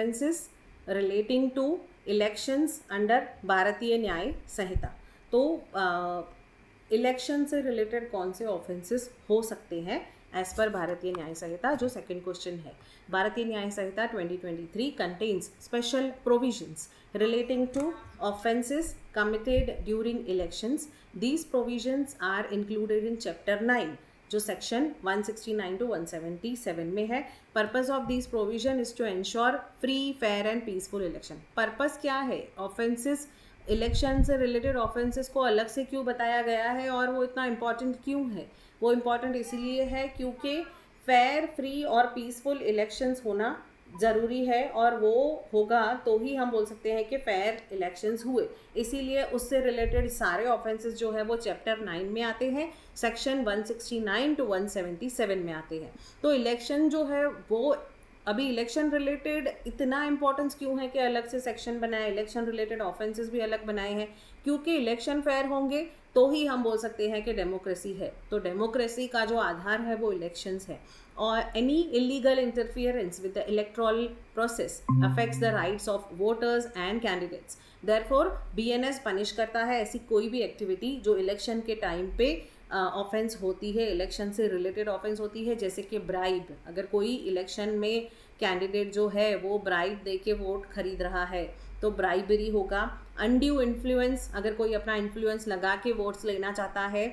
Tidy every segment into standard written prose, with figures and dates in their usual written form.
Offences relating to elections under Bharatiya Nyaya संहिता। तो election से related कौन से ऑफेंसेस हो सकते हैं एज पर भारतीय न्याय संहिता, जो सेकंड क्वेश्चन है। भारतीय न्याय संहिता 2023 contains special provisions relating to offences committed during elections. These provisions are included in chapter 9, जो सेक्शन 169 to 177 में है। Purpose of this provision is to ensure free fair and peaceful election. Purpose क्या है? Offences, election से related offences को अलग से क्यों बताया गया है और वो इतना इम्पॉर्टेंट क्यों है? वो इम्पॉर्टेंट इसलिए है क्योंकि फेयर, फ्री और पीसफुल इलेक्शंस होना ज़रूरी है, और वो होगा तो ही हम बोल सकते हैं कि फेयर इलेक्शंस हुए। इसीलिए उससे रिलेटेड सारे ऑफेंसेस जो है वो चैप्टर 9 में आते हैं, सेक्शन 169 to 177 में आते हैं। तो इलेक्शन जो है वो अभी इलेक्शन रिलेटेड इतना इंपॉर्टेंस क्यों है कि अलग से सेक्शन बनाए, इलेक्शन रिलेटेड ऑफेंसेस भी अलग बनाए हैं? क्योंकि इलेक्शन फेयर होंगे तो ही हम बोल सकते हैं कि डेमोक्रेसी है। तो डेमोक्रेसी का जो आधार है वो इलेक्शंस है, और any illegal interference with the electoral process affects the rights of voters and candidates. Therefore BNS punish करता है ऐसी कोई भी एक्टिविटी जो इलेक्शन के टाइम पे ऑफेंस होती है, इलेक्शन से रिलेटेड ऑफेंस होती है, जैसे कि ब्राइब। अगर कोई इलेक्शन में कैंडिडेट जो है वो ब्राइब दे के वोट खरीद रहा है तो ब्राइबरी होगा। अनड्यू इन्फ्लुएंस, अगर कोई अपना इन्फ्लुएंस लगा के वोट्स लेना चाहता है,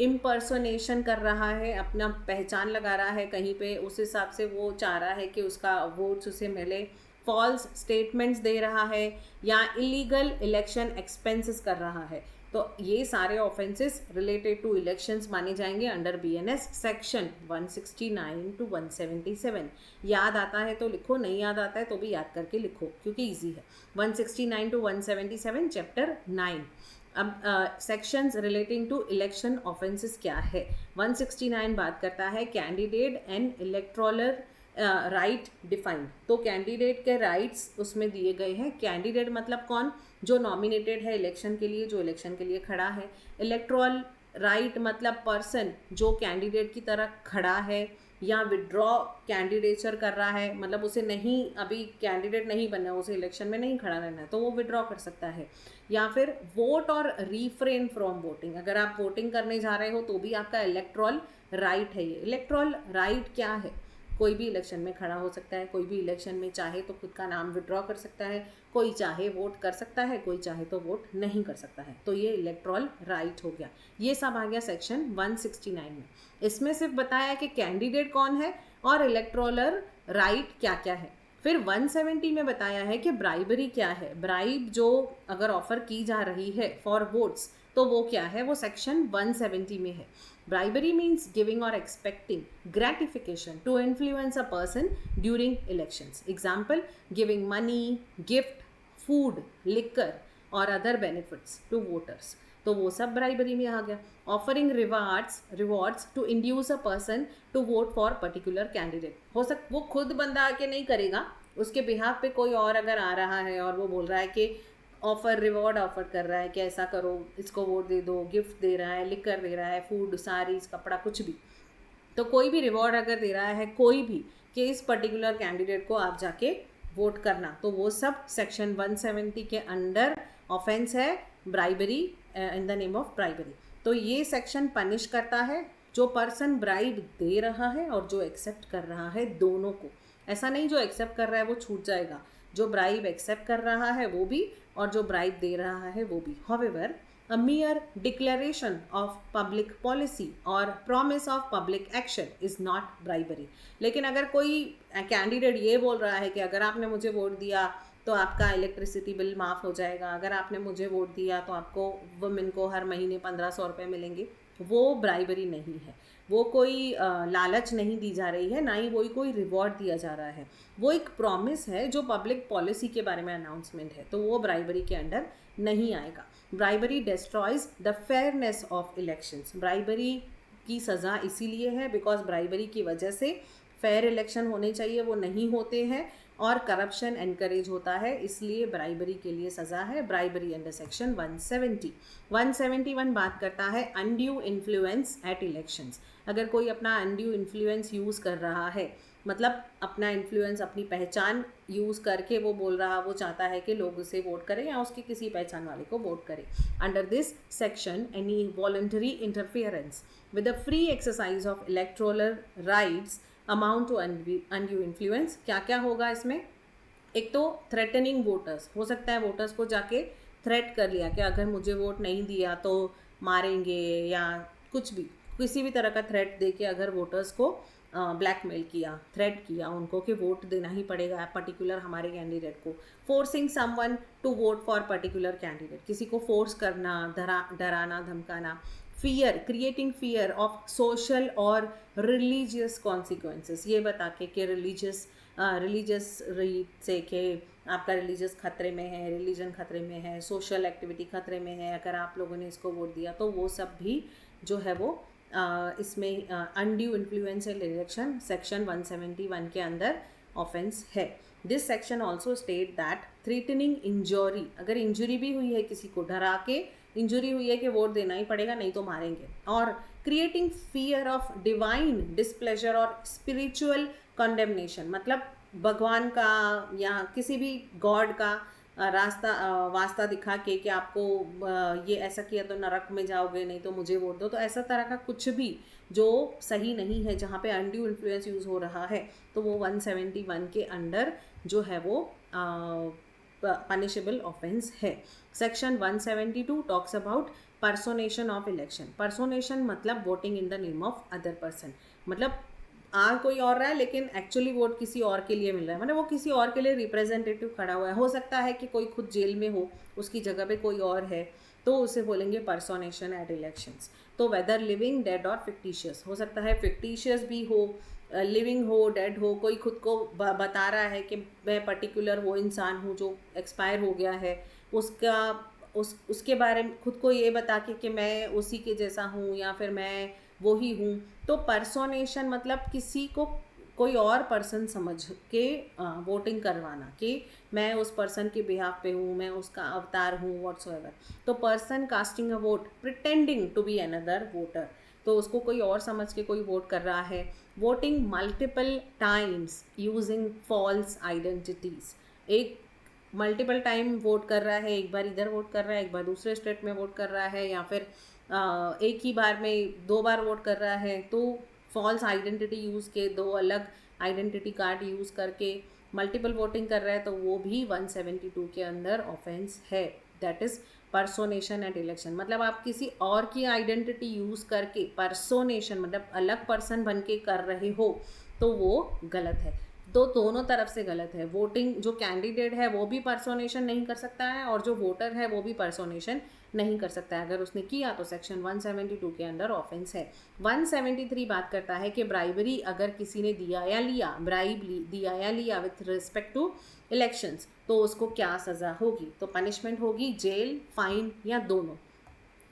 इम्पर्सोनेशन कर रहा है, अपना पहचान लगा रहा है कहीं पे, उस हिसाब से वो चाह रहा है कि उसका वोट्स उसे मिले, फॉल्स स्टेटमेंट्स दे रहा है, या इलीगल इलेक्शन एक्सपेंसेस कर रहा है, तो ये सारे ऑफेंसेस रिलेटेड टू इलेक्शंस माने जाएंगे अंडर बीएनएस सेक्शन 169 to 177। याद आता है तो लिखो, नहीं याद आता है तो भी याद करके लिखो क्योंकि इजी है। 169 to 177 चैप्टर 9। अब sections relating to election offences क्या है? 169 बात करता है candidate and electoral right defined. तो कैंडिडेट के राइट्स उसमें दिए गए हैं। कैंडिडेट मतलब कौन? जो नॉमिनेटेड है इलेक्शन के लिए, जो इलेक्शन के लिए खड़ा है। इलेक्टोरल राइट मतलब पर्सन जो कैंडिडेट की तरह खड़ा है या विड्रॉ कैंडिडेचर कर रहा है, मतलब उसे नहीं, अभी कैंडिडेट नहीं बनना है, उसे इलेक्शन में नहीं खड़ा रहना है, तो वो विड्रॉ कर सकता है। या फिर वोट और रिफ्रेन फ्रॉम वोटिंग, अगर आप वोटिंग करने जा रहे हो तो भी आपका इलेक्टोरल राइट है। ये इलेक्टोरल राइट क्या है? कोई भी इलेक्शन में खड़ा हो सकता है, कोई भी इलेक्शन में चाहे तो खुद का नाम विड्रॉ कर सकता है, कोई चाहे वोट कर सकता है, कोई चाहे तो वोट नहीं कर सकता है। तो ये इलेक्टोरल राइट हो गया। ये सब आ गया सेक्शन 169 में। इसमें सिर्फ बताया कि कैंडिडेट कौन है और इलेक्टोरल राइट क्या क्या है। फिर 170 में बताया है कि ब्राइबरी क्या है। ब्राइब जो अगर ऑफर की जा रही है फॉर वोट्स, तो वो क्या है? वो सेक्शन 170 में है। Bribery means giving or expecting gratification to influence a person during elections. Example, giving money, gift, food, liquor or other benefits to voters. तो वो सब ब्राइबरी में आ गया। Offering rewards to induce a person to vote for particular candidate. वो खुद बंदा आके नहीं करेगा, उसके बिहाफ पे कोई और अगर आ रहा है और वो बोल रहा है कि रिवॉर्ड ऑफर कर रहा है कि ऐसा करो, इसको वोट दे दो, गिफ्ट दे रहा है, लिकर दे रहा है, फूड, साड़ीज, कपड़ा, कुछ भी, तो कोई भी रिवॉर्ड अगर दे रहा है कोई भी कि इस पर्टिकुलर कैंडिडेट को आप जाके वोट करना, तो वो सब सेक्शन 170 के अंडर ऑफेंस है, bribery, in the name of bribery. तो ये सेक्शन पनिश करता है जो पर्सन ब्राइब दे रहा है और जो एक्सेप्ट कर रहा है, दोनों को। ऐसा नहीं जो एक्सेप्ट कर रहा है वो छूट जाएगा, जो ब्राइब एक्सेप्ट कर रहा है वो भी और जो ब्राइब दे रहा है वो भी। However, a mere declaration of public policy or promise of public action is not bribery। लेकिन अगर कोई कैंडिडेट ये बोल रहा है कि अगर आपने मुझे वोट दिया तो आपका इलेक्ट्रिसिटी बिल माफ़ हो जाएगा, अगर आपने मुझे वोट दिया तो आपको वुमेन को हर महीने 1500 रुपये मिलेंगे, वो ब्राइबरी नहीं है। वो कोई लालच नहीं दी जा रही है, ना ही वही कोई रिवॉर्ड दिया जा रहा है। वो एक प्रॉमिस है जो पब्लिक पॉलिसी के बारे में अनाउंसमेंट है, तो वो ब्राइबरी के अंडर नहीं आएगा। Bribery destroys the fairness of elections. Bribery की सज़ा इसीलिए है बिकॉज ब्राइबरी की वजह से फेयर इलेक्शन होने चाहिए वो नहीं होते हैं और करप्शन एनकरेज होता है, इसलिए ब्राइबरी के लिए सज़ा है। Bribery under section 170। 171 बात करता है अनड्यू इन्फ्लुएंस एट इलेक्शंस। अगर कोई अपना अनड्यू इन्फ्लुएंस यूज़ कर रहा है मतलब अपना इन्फ्लुएंस, अपनी पहचान यूज़ करके वो बोल रहा, वो चाहता है कि लोग उसे वोट करें या उसकी किसी पहचान वाले को वोट करें. Under this section any voluntary interference with the free exercise of electoral rights amount to undue influence. क्या क्या होगा इसमें? एक तो थ्रेटनिंग वोटर्स, हो सकता है वोटर्स को जाके थ्रेट कर लिया कि अगर मुझे वोट नहीं दिया तो मारेंगे, या कुछ भी, किसी भी तरह का थ्रेट दे के अगर वोटर्स को ब्लैकमेल किया, थ्रेट किया उनको कि वोट देना ही पड़ेगा पर्टिकुलर हमारे कैंडिडेट को. Forcing someone to vote for particular candidate, किसी को फोर्स करना, डराना धमकाना. Fear, creating fear of social और रिलीजियस कॉन्सिक्वेंसेस, ये बता के कि रिलीजियस रीत से कि आपका रिलीजियस खतरे में है, रिलीजन खतरे में है, सोशल एक्टिविटी खतरे में है अगर आप लोगों ने इसको वोट दिया. तो वो सब भी जो है वो इसमें अनड्यू इन्फ्लुएंस इन इलेक्शन सेक्शन 171 के अंदर ऑफेंस है. This section also state that threatening injury, अगर इंजरी भी हुई है, किसी को डरा के इंजरी हुई है कि वोट देना ही पड़ेगा नहीं तो मारेंगे, और creating fear of divine displeasure और स्पिरिचुअल कंडेमनेशन, मतलब भगवान का या किसी भी गॉड का वास्ता दिखा के कि आपको ये ऐसा किया तो नरक में जाओगे, नहीं तो मुझे वोट दो. तो ऐसा तरह का कुछ भी जो सही नहीं है, जहाँ पे अनड्यू इन्फ्लुएंस यूज़ हो रहा है, तो वो 171 के अंडर जो है वो पनिशेबल ऑफेंस है. Section 172 talks about personation of election. Personation मतलब voting in the name of other person, मतलब कोई और रहा है लेकिन एक्चुअली वोट किसी और के लिए मिल रहा है, मतलब वो किसी और के लिए रिप्रेजेंटेटिव खड़ा हुआ है. हो सकता है कि कोई खुद जेल में हो, उसकी जगह पे कोई और है, तो उसे बोलेंगे पर्सोनेशन एट इलेक्शंस. तो वेदर लिविंग, डेड और फिक्टिशियस, हो सकता है फिक्टिशियस भी हो, लिविंग हो, डेड हो, कोई खुद को बता रहा है कि मैं पर्टिकुलर वो इंसान हूँ जो एक्सपायर हो गया है, उसके बारे में खुद को ये बता के कि मैं उसी के जैसा हूँ या फिर मैं वो ही हूँ. तो पर्सोनेशन मतलब किसी को कोई और पर्सन समझ के वोटिंग करवाना कि मैं उस पर्सन के बिहाफ पे हूँ, मैं उसका अवतार हूँ, व्हाट्सएवर. तो person casting a vote pretending to be another voter, तो उसको कोई और समझ के कोई वोट कर रहा है. Voting multiple times using false identities, एक मल्टीपल टाइम वोट कर रहा है, एक बार इधर वोट कर रहा है, एक बार दूसरे स्टेट में वोट कर रहा है, या फिर एक ही बार में 2 बार वोट कर रहा है. तो फॉल्स आइडेंटिटी यूज़ के, 2 अलग आइडेंटिटी कार्ड यूज़ करके मल्टीपल वोटिंग कर रहा है, तो वो भी 172 के अंदर ऑफेंस है. दैट इज़ पर्सोनेशन एट इलेक्शन, मतलब आप किसी और की आइडेंटिटी यूज़ करके, पर्सोनेशन मतलब अलग पर्सन बन के कर रहे हो, तो वो गलत है. तो दोनों तरफ से गलत है. वोटिंग जो कैंडिडेट है वो भी पर्सोनेशन नहीं कर सकता है, और जो वोटर है वो भी पर्सोनेशन नहीं कर सकता है. अगर उसने किया तो सेक्शन 172 के अंडर ऑफेंस है. 173 बात करता है कि ब्राइबरी अगर किसी ने दिया या लिया, दिया या लिया विथ रिस्पेक्ट टू इलेक्शंस, तो उसको क्या सज़ा होगी. तो पनिशमेंट होगी जेल, फाइन या दोनों.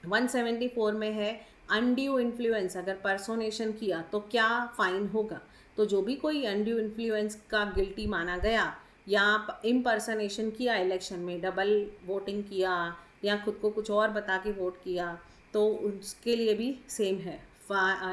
174 में है अनड्यू इन्फ्लुएंस, अगर पर्सोनेशन किया तो क्या फाइन होगा. तो जो भी कोई अनड्यू इन्फ्लुएंस का गिल्टी माना गया, या इम्पर्सनेशन किया इलेक्शन में, डबल वोटिंग किया या खुद को कुछ और बता के वोट किया, तो उसके लिए भी सेम है.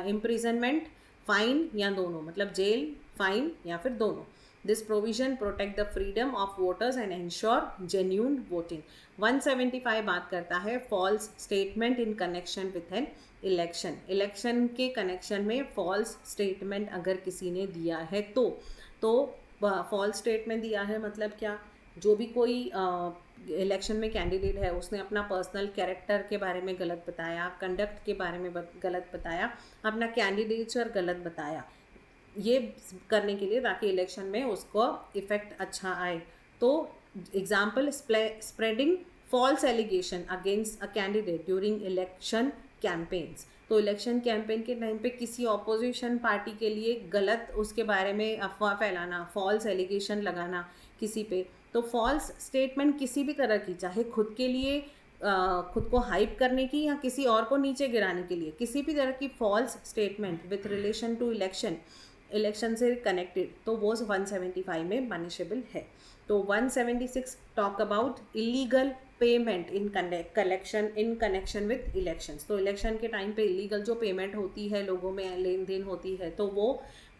इम्प्रिजनमेंट, फाइन या दोनों, मतलब जेल, फाइन या फिर दोनों. This provision protect the freedom of voters and ensure genuine voting. 175 बात करता है false statement in connection with an election. Election के कनेक्शन में फॉल्स स्टेटमेंट अगर किसी ने दिया है तो फॉल्स स्टेटमेंट दिया है मतलब क्या, जो भी कोई इलेक्शन में कैंडिडेट है उसने अपना पर्सनल कैरेक्टर के बारे में गलत बताया, कंडक्ट के बारे में गलत बताया, अपना कैंडिडेचर गलत बताया, ये करने के लिए ताकि इलेक्शन में उसको इफ़ेक्ट अच्छा आए. तो example, spreading false allegation against a candidate during election campaigns. तो इलेक्शन कैंपेन के टाइम पे किसी ऑपोजिशन पार्टी के लिए गलत उसके बारे में अफवाह फैलाना, फॉल्स एलिगेशन लगाना किसी पे. तो फॉल्स स्टेटमेंट किसी भी तरह की, चाहे खुद के लिए खुद को हाइप करने की या किसी और को नीचे गिराने के लिए, किसी भी तरह की false statement with relation to election से कनेक्टेड, तो वो 175 में पनिशेबल है. तो 176 talk about illegal payment in connection with elections. तो इलेक्शन के टाइम पे इलीगल जो पेमेंट होती है, लोगों में लेन देन होती है, तो वो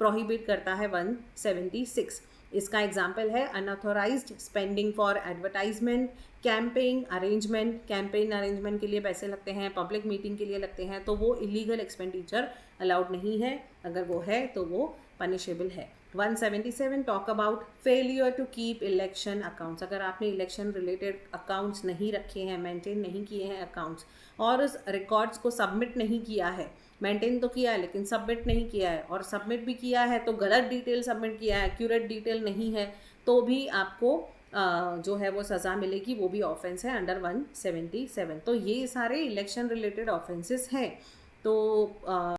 प्रोहिबिट करता है 176। इसका एग्जाम्पल है unauthorised spending for advertisement, campaign arrangement के लिए पैसे लगते हैं, पब्लिक मीटिंग के लिए लगते हैं, तो वो इलीगल एक्सपेंडिचर अलाउड नहीं है, अगर वो है तो वो पनिशेबल है। 177 talk about failure to keep election accounts. अगर आपने इलेक्शन रिलेटेड अकाउंट्स नहीं रखे हैं, मेंटेन नहीं किए हैं अकाउंट्स, और उस रिकॉर्ड्स को सबमिट नहीं किया है, मेंटेन तो किया है लेकिन सबमिट नहीं किया है, और सबमिट भी किया है तो गलत डिटेल सबमिट किया है, एक्यूरेट डिटेल नहीं है, तो भी आपको जो है वो सज़ा मिलेगी, वो भी ऑफेंस है अंडर 177। तो ये सारे इलेक्शन रिलेटेड ऑफेंसेस हैं। तो